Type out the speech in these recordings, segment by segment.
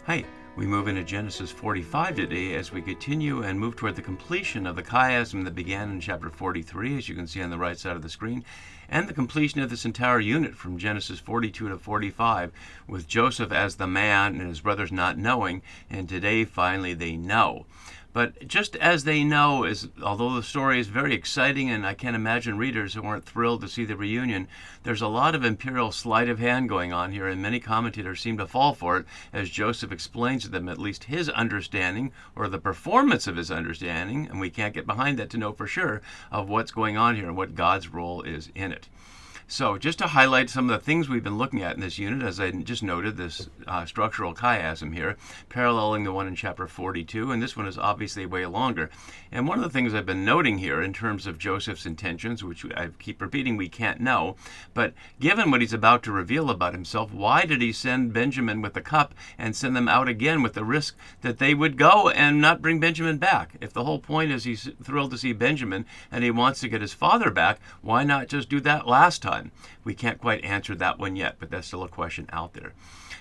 Hi, we move into Genesis 45 today as we continue and move toward the completion of the chiasm that began in chapter 43, as you can see on the right side of the screen, and the completion of this entire unit from Genesis 42 to 45, with Joseph as the man and his brothers not knowing, and today finally they know. But just as they know, although the story is very exciting, and I can't imagine readers who weren't thrilled to see the reunion, there's a lot of imperial sleight of hand going on here, and many commentators seem to fall for it as Joseph explains to them at least his understanding, or the performance of his understanding, and we can't get behind that to know for sure, of what's going on here and what God's role is in it. So just to highlight some of the things we've been looking at in this unit, as I just noted, this structural chiasm here, paralleling the one in chapter 42, and this one is obviously way longer. And one of the things I've been noting here in terms of Joseph's intentions, which I keep repeating we can't know, but given what he's about to reveal about himself, why did he send Benjamin with the cup and send them out again with the risk that they would go and not bring Benjamin back? If the whole point is he's thrilled to see Benjamin and he wants to get his father back, why not just do that last time? We can't quite answer that one yet, but that's still a question out there.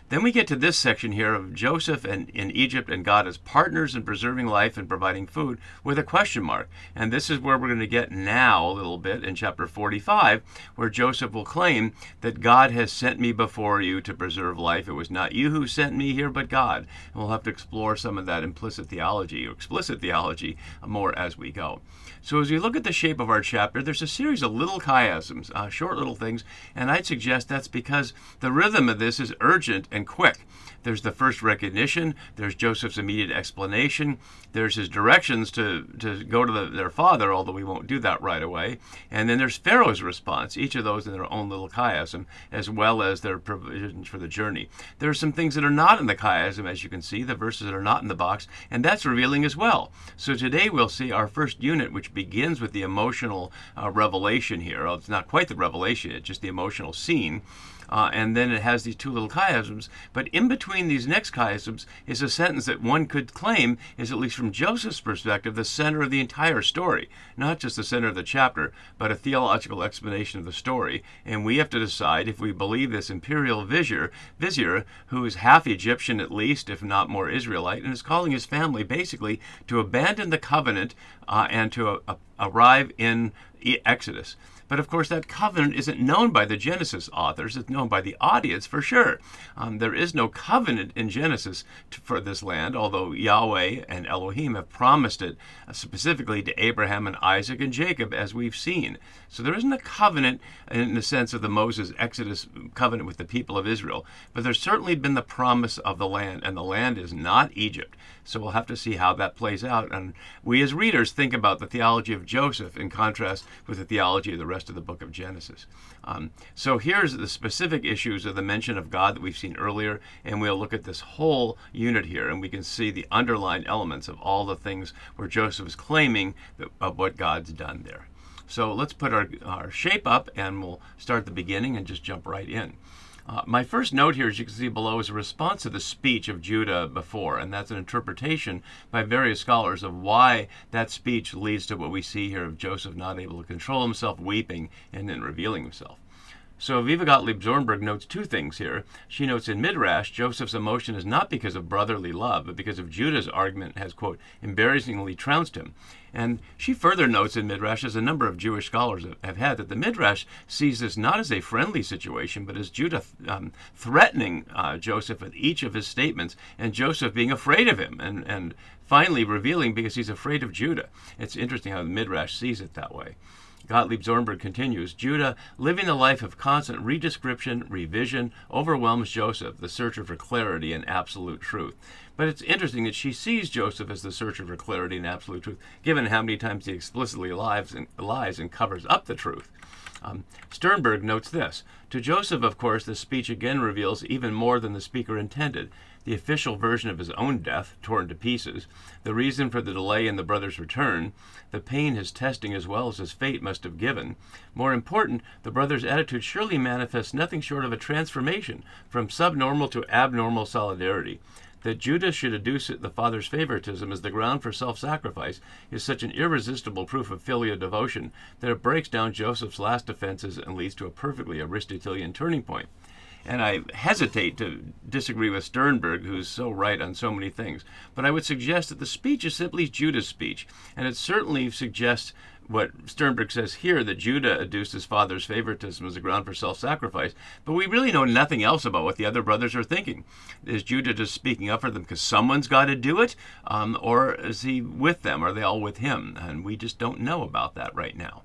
Then we get to this section here of Joseph in Egypt and God as partners in preserving life and providing food with a question mark. And this is where we're going to get now a little bit in chapter 45, where Joseph will claim that God has sent me before you to preserve life. It was not you who sent me here, but God. And we'll have to explore some of that implicit theology or explicit theology more as we go. So as we look at the shape of our chapter, there's a series of little chiasms, short little things, and I'd suggest that's because the rhythm of this is urgent and quick. There's the first recognition, there's Joseph's immediate explanation, there's his directions to go to their father, although we won't do that right away, and then there's Pharaoh's response, each of those in their own little chiasm, as well as their provisions for the journey. There are some things that are not in the chiasm, as you can see, the verses that are not in the box, and that's revealing as well. So today we'll see our first unit, which begins with the emotional revelation here. Well, it's not quite the revelation, it's just the emotional scene. And then it has these two little chiasms. But in between these next chiasms is a sentence that one could claim is, at least from Joseph's perspective, the center of the entire story. Not just the center of the chapter, but a theological explanation of the story. And we have to decide if we believe this imperial vizier, who is half Egyptian at least, if not more Israelite, and is calling his family basically to abandon the covenant and to arrive in Exodus. But of course, that covenant isn't known by the Genesis authors. It's known by the audience for sure. There is no covenant in Genesis for this land, although Yahweh and Elohim have promised it specifically to Abraham and Isaac and Jacob, as we've seen. So there isn't a covenant in the sense of the Moses Exodus covenant with the people of Israel. But there's certainly been the promise of the land, and the land is not Egypt. So we'll have to see how that plays out. And we as readers think about the theology of Joseph in contrast with the theology of the rest of the book of Genesis. So here's the specific issues of the mention of God that we've seen earlier, and we'll look at this whole unit here, and we can see the underlying elements of all the things where Joseph is claiming of what God's done there. So let's put our shape up, and we'll start at the beginning and just jump right in. My first note here, as you can see below, is a response to the speech of Judah before, and that's an interpretation by various scholars of why that speech leads to what we see here of Joseph not able to control himself, weeping, and then revealing himself. So Viva Gottlieb Zornberg notes two things here. She notes in Midrash, Joseph's emotion is not because of brotherly love, but because of Judah's argument has, quote, embarrassingly trounced him. And she further notes in Midrash, as a number of Jewish scholars have had, that the Midrash sees this not as a friendly situation, but as Judah threatening Joseph with each of his statements, and Joseph being afraid of him, and finally revealing because he's afraid of Judah. It's interesting how the Midrash sees it that way. Gottlieb Zornberg continues, Judah, living a life of constant redescription, revision, overwhelms Joseph, the searcher for clarity and absolute truth. But it's interesting that she sees Joseph as the searcher for clarity and absolute truth, given how many times he explicitly lies and covers up the truth. Sternberg notes this, to Joseph, of course, this speech again reveals even more than the speaker intended. The official version of his own death, torn to pieces, the reason for the delay in the brother's return, the pain his testing as well as his fate must have given. More important, the brother's attitude surely manifests nothing short of a transformation from subnormal to abnormal solidarity. That Judah should adduce the father's favoritism as the ground for self-sacrifice is such an irresistible proof of filial devotion that it breaks down Joseph's last defenses and leads to a perfectly Aristotelian turning point. And I hesitate to disagree with Sternberg, who's so right on so many things. But I would suggest that the speech is simply Judah's speech. And it certainly suggests what Sternberg says here, that Judah adduced his father's favoritism as a ground for self-sacrifice. But we really know nothing else about what the other brothers are thinking. Is Judah just speaking up for them because someone's got to do it? Or is he with them? Are they all with him? And we just don't know about that right now.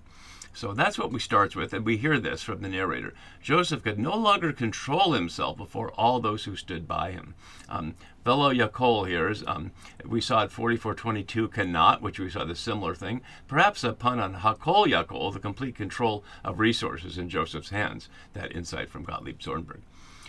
So that's what we start with, and we hear this from the narrator. Joseph could no longer control himself before all those who stood by him. Velo Yakol here is, we saw at 44:22 cannot, which we saw the similar thing. Perhaps a pun on Hakol Yakol, the complete control of resources in Joseph's hands. That insight from Gottlieb Zornberg.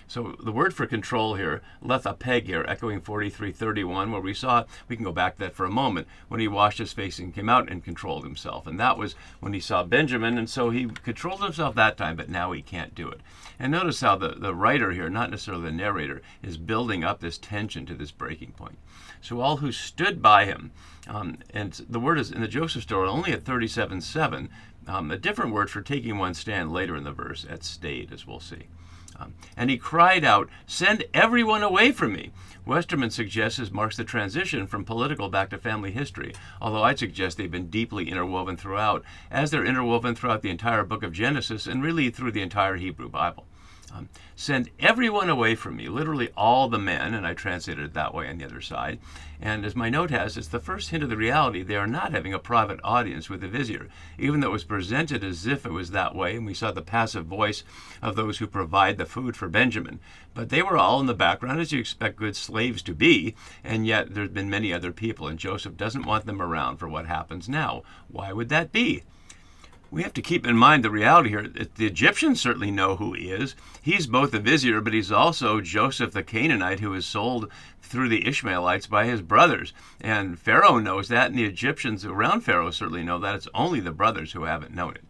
So the word for control here, lethapeg here, echoing 43:31, where we saw, we can go back to that for a moment, when he washed his face and came out and controlled himself. And that was when he saw Benjamin, and so he controlled himself that time, but now he can't do it. And notice how the writer here, not necessarily the narrator, is building up this tension to this breaking point. So all who stood by him, and the word is in the Joseph story only at 37:7, a different word for taking one stand later in the verse, at stayed, as we'll see. And he cried out, "Send everyone away from me." Westerman suggests this marks the transition from political back to family history, although I'd suggest they've been deeply interwoven throughout, as they're interwoven throughout the entire book of Genesis and really through the entire Hebrew Bible. Send everyone away from me, literally all the men, and I translated it that way on the other side. And as my note has, it's the first hint of the reality they are not having a private audience with the vizier, even though it was presented as if it was that way, and we saw the passive voice of those who provide the food for Benjamin. But they were all in the background, as you expect good slaves to be, and yet there's been many other people, and Joseph doesn't want them around for what happens now. Why would that be? We have to keep in mind the reality here. The Egyptians certainly know who he is. He's both the vizier, but he's also Joseph the Canaanite, who was sold through the Ishmaelites by his brothers. And Pharaoh knows that, and the Egyptians around Pharaoh certainly know that. It's only the brothers who haven't known it.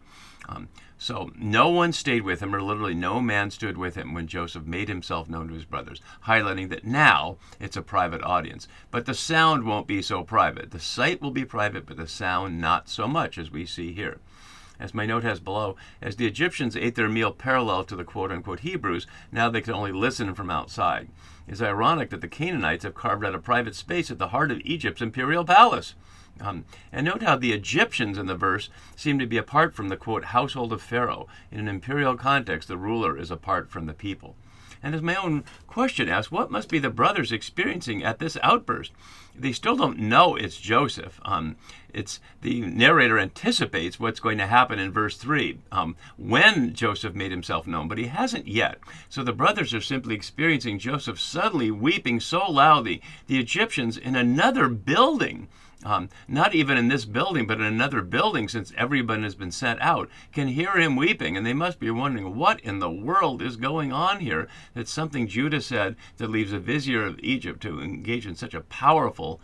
So no one stayed with him, or literally no man stood with him when Joseph made himself known to his brothers, highlighting that now it's a private audience. But the sound won't be so private. The sight will be private, but the sound not so much, as we see here. As my note has below, as the Egyptians ate their meal parallel to the quote-unquote Hebrews, now they can only listen from outside. It's ironic that the Canaanites have carved out a private space at the heart of Egypt's imperial palace. And note how the Egyptians in the verse seem to be apart from the, quote, household of Pharaoh. In an imperial context, the ruler is apart from the people. And as my own question asks, what must be the brothers experiencing at this outburst? They still don't know it's Joseph. It's the narrator anticipates what's going to happen in verse 3, when Joseph made himself known, but he hasn't yet. So the brothers are simply experiencing Joseph suddenly weeping so loudly, the Egyptians in another building, not even in this building, but in another building, since everyone has been sent out, can hear him weeping. And they must be wondering, what in the world is going on here? That's something Judah said that leaves a vizier of Egypt to engage in such a powerful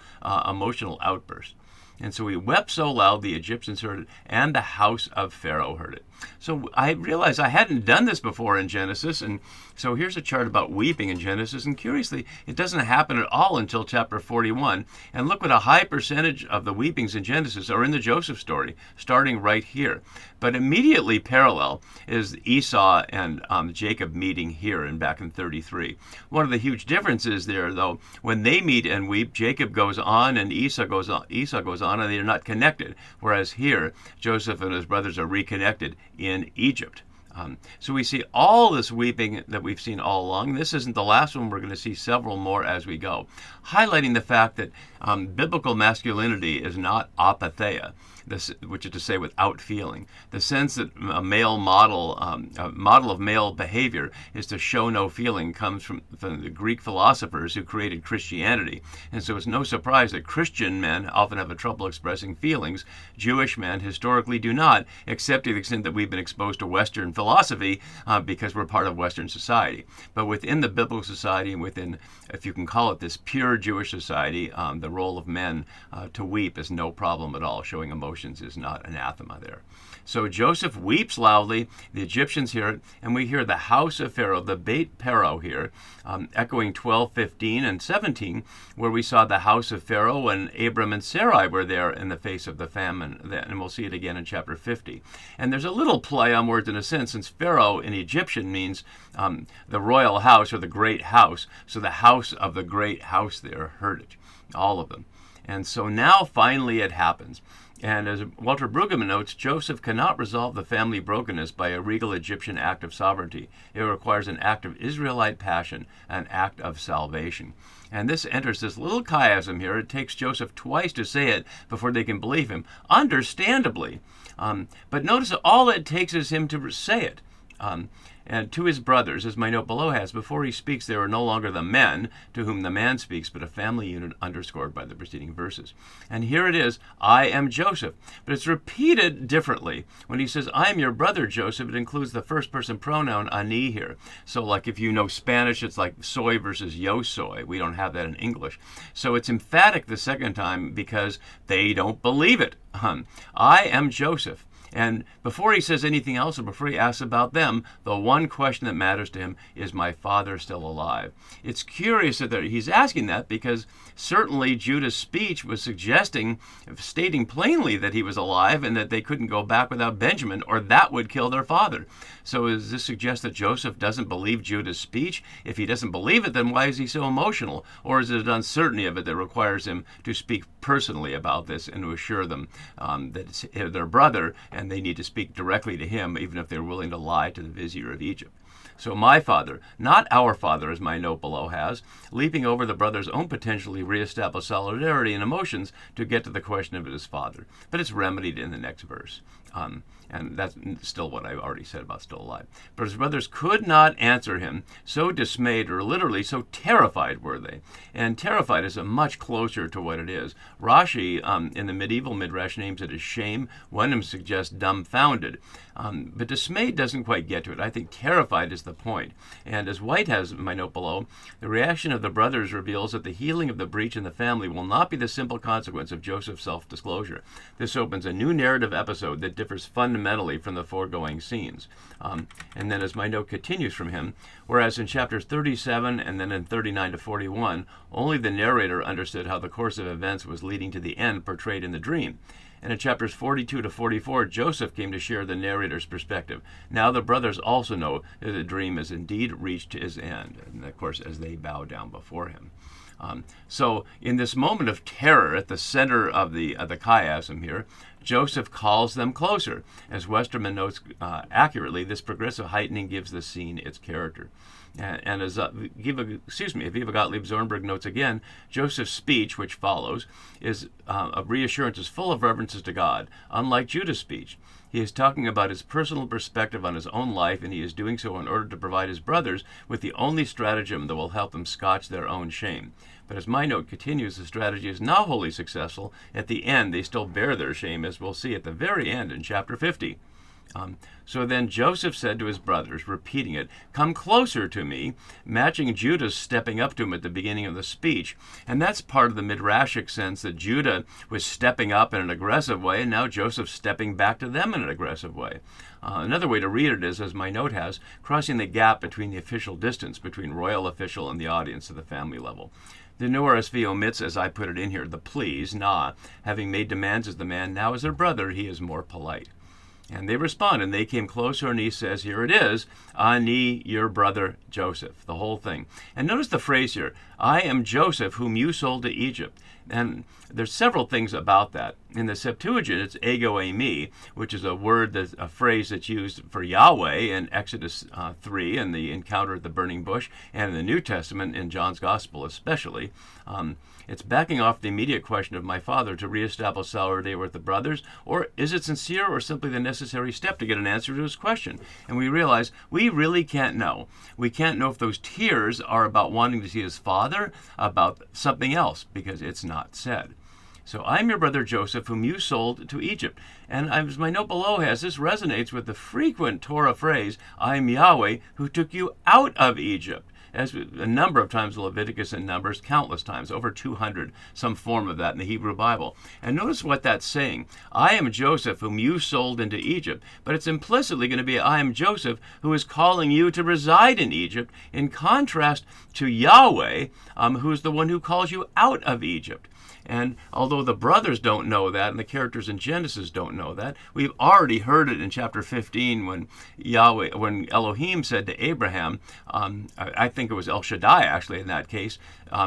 emotional outburst. And so he wept so loud the Egyptians heard it, and the house of Pharaoh heard it. So I realized I hadn't done this before in Genesis, and so here's a chart about weeping in Genesis, and curiously, it doesn't happen at all until chapter 41. And look what a high percentage of the weepings in Genesis are in the Joseph story, starting right here. But immediately parallel is Esau and Jacob meeting here and back in 33. One of the huge differences there, though, when they meet and weep, Jacob goes on and Esau goes on, and they're not connected. Whereas here, Joseph and his brothers are reconnected in Egypt. So we see all this weeping that we've seen all along. This isn't the last one. We're going to see several more as we go, highlighting the fact that biblical masculinity is not apatheia, which is to say without feeling. The sense that a male model of male behavior is to show no feeling comes from the Greek philosophers who created Christianity. And so it's no surprise that Christian men often have a trouble expressing feelings. Jewish men historically do not, except to the extent that we've been exposed to Western philosophy because we're part of Western society. But within the biblical society and within, if you can call it this pure Jewish society, the role of men to weep is no problem at all. Showing emotions is not anathema there. So Joseph weeps loudly. The Egyptians hear it, and we hear the house of Pharaoh, the Beit Pharaoh here, echoing 12:15 and 17, where we saw the house of Pharaoh when Abram and Sarai were there in the face of the famine. And we'll see it again in chapter 50. And there's a little play on words in a sense, since Pharaoh in Egyptian means the royal house or the great house. So the house of the great house there heard it, all of them. And so now finally it happens. And as Walter Brueggemann notes, Joseph cannot resolve the family brokenness by a regal Egyptian act of sovereignty. It requires an act of Israelite passion, an act of salvation. And this enters this little chiasm here. It takes Joseph twice to say it before they can believe him, understandably. But notice all it takes is him to say it. And to his brothers, as my note below has, before he speaks, they are no longer the men to whom the man speaks, but a family unit underscored by the preceding verses. And here it is, I am Joseph. But it's repeated differently. When he says, I am your brother Joseph, it includes the first person pronoun ani here. So like if you know Spanish, it's like soy versus yo soy. We don't have that in English. So it's emphatic the second time because they don't believe it. I am Joseph. And before he says anything else, or before he asks about them, the one question that matters to him is, my father still alive? It's curious that he's asking that because certainly Judah's speech was stating plainly that he was alive and that they couldn't go back without Benjamin, or that would kill their father. So does this suggest that Joseph doesn't believe Judah's speech? If he doesn't believe it, then why is he so emotional? Or is it an uncertainty of it that requires him to speak personally about this and to assure them that it's their brother, and they need to speak directly to him, even if they're willing to lie to the vizier of Egypt? So my father, not our father, as my note below has, leaping over the brother's own potentially reestablished solidarity and emotions to get to the question of his father. But it's remedied in the next verse. And that's still what I already said about still alive. But his brothers could not answer him, so dismayed, or literally so terrified were they. And terrified is much closer to what it is. Rashi, in the medieval Midrash, names it as shame. Wenham suggests dumbfounded. But dismayed doesn't quite get to it. I think terrified is the point. And as White has in my note below, the reaction of the brothers reveals that the healing of the breach in the family will not be the simple consequence of Joseph's self-disclosure. This opens a new narrative episode that differs fundamentally from the foregoing scenes. And then as my note continues from him, whereas in chapters 37 and then in 39 to 41, only the narrator understood how the course of events was leading to the end portrayed in the dream. And in chapters 42 to 44, Joseph came to share the narrator's perspective. Now the brothers also know that the dream has indeed reached its end, and of course, as they bow down before him. So in this moment of terror at the center of the chiasm here, Joseph calls them closer. As Westerman notes accurately, this progressive heightening gives the scene its character. And as Aviva Gottlieb Zornberg notes again, Joseph's speech, which follows, is of reassurances full of reverences to God, unlike Judah's speech. He is talking about his personal perspective on his own life, and he is doing so in order to provide his brothers with the only stratagem that will help them scotch their own shame. But as my note continues, the strategy is not wholly successful. At the end, they still bear their shame, as we'll see at the very end in chapter 50. So then Joseph said to his brothers, repeating it, come closer to me, matching Judah's stepping up to him at the beginning of the speech. And that's part of the midrashic sense that Judah was stepping up in an aggressive way, and now Joseph's stepping back to them in an aggressive way. Another way to read it is, as my note has, crossing the gap between the official distance between royal official and the audience at the family level. The New RSV omits, as I put it in here, the please, having made demands as the man, now as their brother, he is more polite. And they respond, and they came closer, and he says, here it is, Ani, your brother Joseph, the whole thing. And notice the phrase here, I am Joseph, whom you sold to Egypt. And there's several things about that. In the Septuagint, it's ego eimi, which is a phrase that's used for Yahweh in Exodus 3 and the encounter at the burning bush, and in the New Testament, in John's Gospel especially. It's backing off the immediate question of my father to reestablish solidarity with the brothers, or is it sincere or simply the necessary step to get an answer to his question? And we realize we really can't know. We can't know if those tears are about wanting to see his father, about something else, because it's not said. So I'm your brother Joseph, whom you sold to Egypt. And as my note below has, this resonates with the frequent Torah phrase, I am Yahweh, who took you out of Egypt. as a number of times in Leviticus and Numbers, countless times, over 200, some form of that in the Hebrew Bible. And notice what that's saying. I am Joseph, whom you sold into Egypt. But it's implicitly going to be I am Joseph, who is calling you to reside in Egypt, in contrast to Yahweh, who is the one who calls you out of Egypt. And although the brothers don't know that, and the characters in Genesis don't know that, we've already heard it in chapter 15 when Elohim said to Abraham, I think it was El Shaddai actually in that case,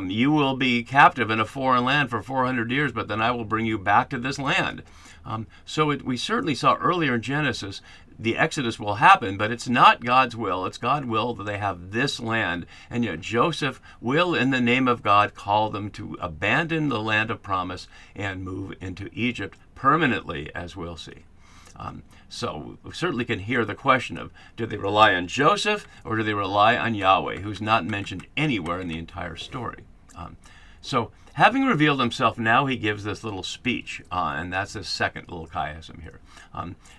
you will be captive in a foreign land for 400 years, but then I will bring you back to this land. We certainly saw earlier in Genesis the Exodus will happen, but it's not God's will. It's God's will that they have this land. And yet Joseph will, in the name of God, call them to abandon the land of promise and move into Egypt permanently, as we'll see. So we certainly can hear the question of, do they rely on Joseph or do they rely on Yahweh, who's not mentioned anywhere in the entire story? Having revealed himself, now he gives this little speech, and that's the second little chiasm here.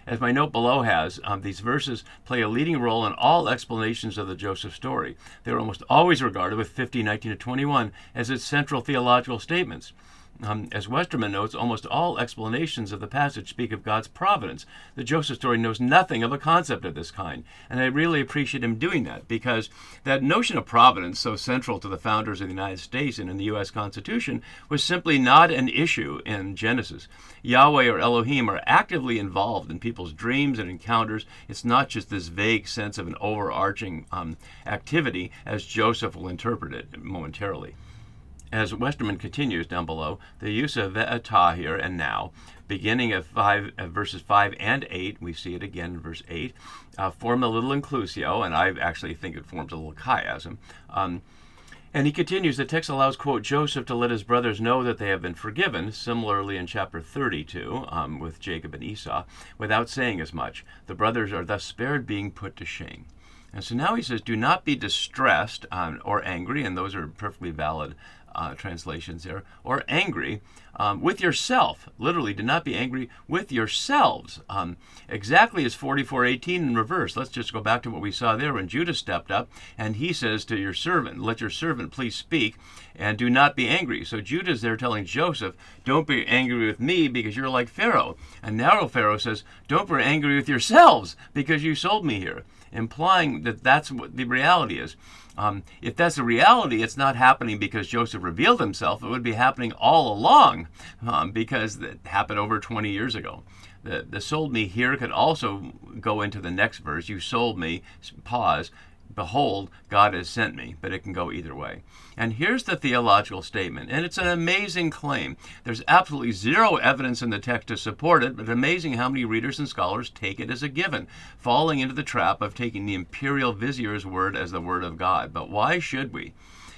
As my note below has, these verses play a leading role in all explanations of the Joseph story. They are almost always regarded with 15:19-21 as its central theological statements. As Westerman notes, almost all explanations of the passage speak of God's providence. The Joseph story knows nothing of a concept of this kind, and I really appreciate him doing that, because that notion of providence, so central to the founders of the United States and in the U.S. Constitution, was simply not an issue in Genesis. Yahweh or Elohim are actively involved in people's dreams and encounters. It's not just this vague sense of an overarching activity, as Joseph will interpret it momentarily. As Westerman continues down below, the use of ve'atah here and now, beginning at verses 5 and 8, we see it again in verse 8, form a little inclusio, and I actually think it forms a little chiasm. And he continues, the text allows, quote, Joseph to let his brothers know that they have been forgiven, similarly in chapter 32 with Jacob and Esau, without saying as much. The brothers are thus spared being put to shame. And so now he says, do not be distressed or angry, and those are perfectly valid translations there, or angry with yourself. Literally, do not be angry with yourselves. Exactly as 44:18 in reverse. Let's just go back to what we saw there when Judah stepped up, and he says to your servant, let your servant please speak, and do not be angry. So Judah's there telling Joseph, don't be angry with me because you're like Pharaoh. And now Pharaoh says, don't be angry with yourselves because you sold me here, implying that that's what the reality is. If that's the reality, it's not happening because Joseph revealed himself. It would be happening all along because it happened over 20 years ago. The sold me here could also go into the next verse. You sold me, pause, behold, God has sent me. But it can go either way. And here's the theological statement, and it's an amazing claim. There's absolutely zero evidence in the text to support it, but amazing how many readers and scholars take it as a given, falling into the trap of taking the imperial vizier's word as the word of God. But why should we?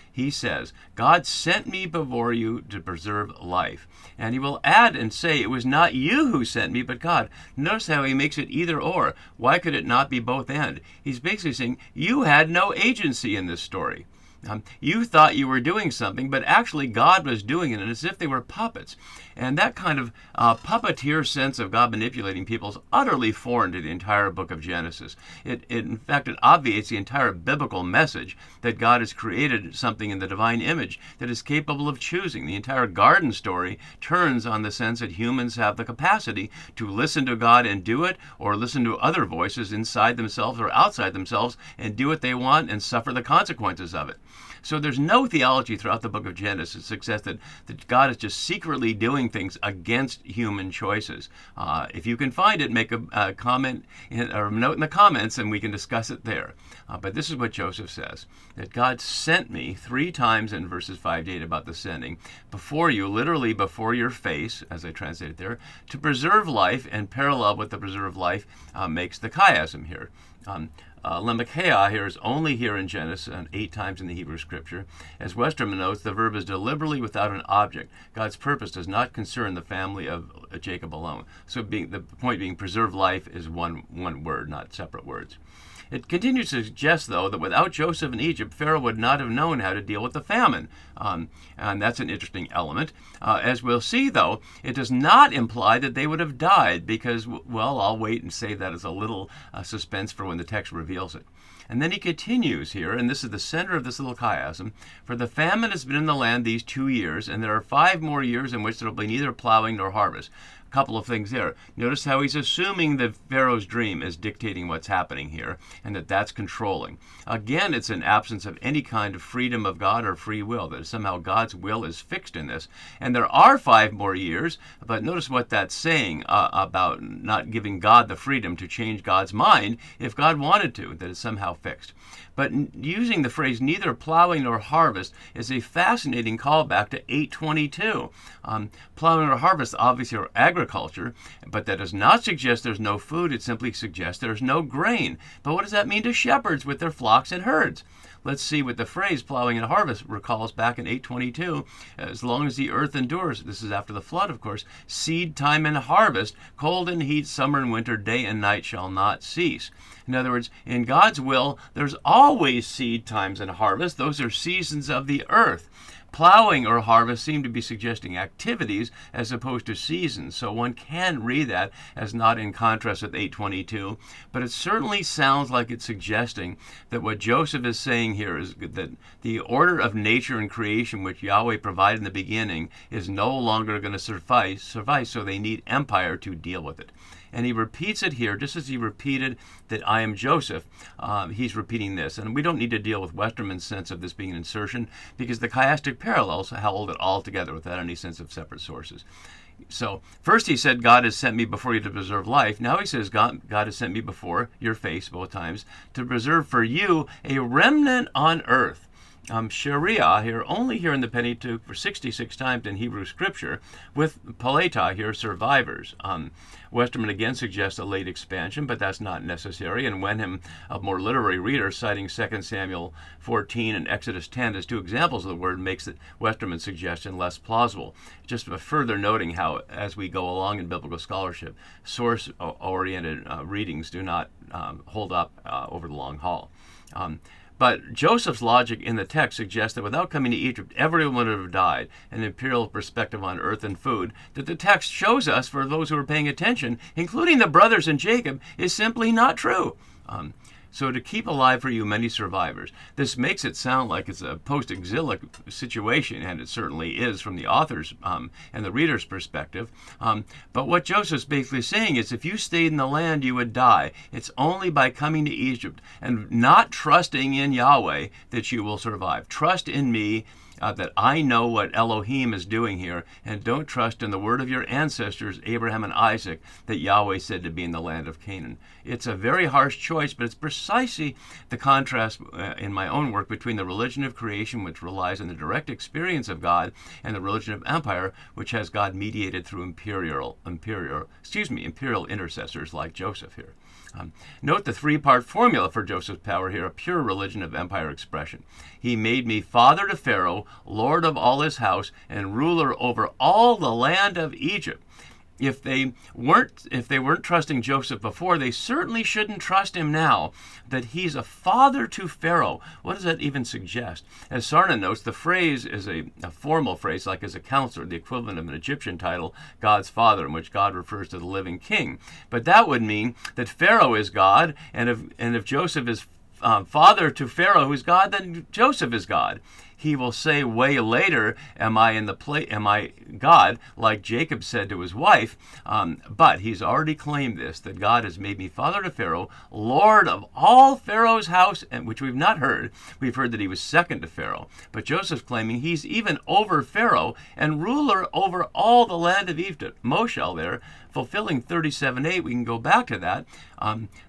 He says, God sent me before you to preserve life. And he will add and say, it was not you who sent me, but God. Notice how he makes it either or. Why could it not be both and? He's basically saying, you had no agency in this story. You thought you were doing something, but actually God was doing it, and as if they were puppets. And that kind of puppeteer sense of God manipulating people is utterly foreign to the entire book of Genesis. In fact, it obviates the entire biblical message that God has created something in the divine image that is capable of choosing. The entire garden story turns on the sense that humans have the capacity to listen to God and do it, or listen to other voices inside themselves or outside themselves and do what they want and suffer the consequences of it. So there's no theology throughout the book of Genesis that suggests that God is just secretly doing things against human choices. If you can find it, make a comment or a note in the comments and we can discuss it there. But this is what Joseph says, that God sent me 3 times in verses 5 to 8 about the sending, before you, literally before your face, as I translate it there, to preserve life, and parallel with the preserve life makes the chiasm here. Lemachea here is only here in Genesis and 8 times in the Hebrew Scripture. As Westerman notes, the verb is deliberately without an object. God's purpose does not concern the family of Jacob alone. So the point being, preserve life is one word, not separate words. It continues to suggest, though, that without Joseph in Egypt, Pharaoh would not have known how to deal with the famine. And that's an interesting element. As we'll see, though, it does not imply that they would have died because, well, I'll wait and say that as a little suspense for when the text reveals it. And then he continues here, and this is the center of this little chiasm. For the famine has been in the land these 2 years, and there are 5 more years in which there will be neither plowing nor harvest. A couple of things there. Notice how he's assuming that Pharaoh's dream is dictating what's happening here, and that that's controlling. Again, it's an absence of any kind of freedom of God or free will, that somehow God's will is fixed in this. And there are 5 more years, but notice what that's saying about not giving God the freedom to change God's mind if God wanted to, that it's somehow fixed. But using the phrase neither plowing nor harvest is a fascinating callback to 8:22. Plowing or harvest obviously are agriculture, but that does not suggest there's no food. It simply suggests there's no grain. But what does that mean to shepherds with their flocks and herds? Let's see what the phrase plowing and harvest recalls back in 8:22. As long as the earth endures, this is after the flood, of course, seed time and harvest, cold and heat, summer and winter, day and night shall not cease. In other words, in God's will, there's always seed times and harvest. Those are seasons of the earth. Plowing or harvest seem to be suggesting activities as opposed to seasons, so one can read that as not in contrast with 8:22, but it certainly sounds like it's suggesting that what Joseph is saying here is that the order of nature and creation which Yahweh provided in the beginning is no longer going to suffice, so they need empire to deal with it. And he repeats it here, just as he repeated that I am Joseph. He's repeating this. And we don't need to deal with Westermann's sense of this being an insertion, because the chiastic parallels hold it all together without any sense of separate sources. So first he said, God has sent me before you to preserve life. Now he says, God has sent me before your face, both times, to preserve for you a remnant on earth. Sharia here, only here in the Pentateuch for 66 times in Hebrew scripture, with Paleta here, survivors. Westermann again suggests a late expansion, but that's not necessary, and Wenham, a more literary reader, citing 2 Samuel 14 and Exodus 10 as 2 examples of the word, makes Westermann's suggestion less plausible. Just further noting how, as we go along in biblical scholarship, source-oriented readings do not hold up over the long haul. But Joseph's logic in the text suggests that without coming to Egypt, everyone would have died, an imperial perspective on earth and food, that the text shows us, for those who are paying attention, including the brothers and Jacob, is simply not true. So to keep alive for you many survivors. This makes it sound like it's a post-exilic situation, and it certainly is from the author's and the reader's perspective. But what Joseph's basically saying is if you stayed in the land, you would die. It's only by coming to Egypt and not trusting in Yahweh that you will survive. Trust in me, that I know what Elohim is doing here, and don't trust in the word of your ancestors, Abraham and Isaac, that Yahweh said to be in the land of Canaan. It's a very harsh choice, but it's precisely the contrast in my own work between the religion of creation, which relies on the direct experience of God, and the religion of empire, which has God mediated through imperial intercessors like Joseph here. Note the 3-part formula for Joseph's power here, a pure religion of empire expression. He made me father to Pharaoh, lord of all his house, and ruler over all the land of Egypt. If they weren't trusting Joseph before, they certainly shouldn't trust him now, that he's a father to Pharaoh. What does that even suggest? As Sarna notes, the phrase is a formal phrase, like as a counselor, the equivalent of an Egyptian title, God's father, in which God refers to the living king. But that would mean that Pharaoh is God, and if Joseph is father to Pharaoh, who's God, then Joseph is God. He will say way later, am I God, like Jacob said to his wife, but he's already claimed this, that God has made me father to Pharaoh, lord of all Pharaoh's house, and which we've not heard. We've heard that he was second to Pharaoh, but Joseph's claiming he's even over Pharaoh and ruler over all the land of Egypt. Moshel there, fulfilling 37:8, we can go back to that.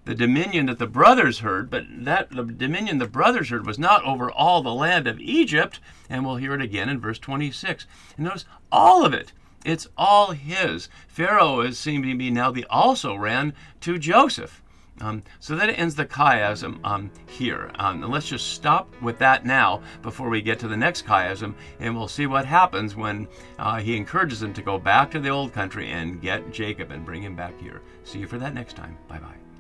The dominion that the brothers heard, but the dominion the brothers heard was not over all the land of Egypt, and we'll hear it again in verse 26. And notice all of it. It's all his. Pharaoh is seeming to be now the also ran to Joseph. So that ends the chiasm here. And let's just stop with that now before we get to the next chiasm, and we'll see what happens when he encourages them to go back to the old country and get Jacob and bring him back here. See you for that next time. Bye-bye.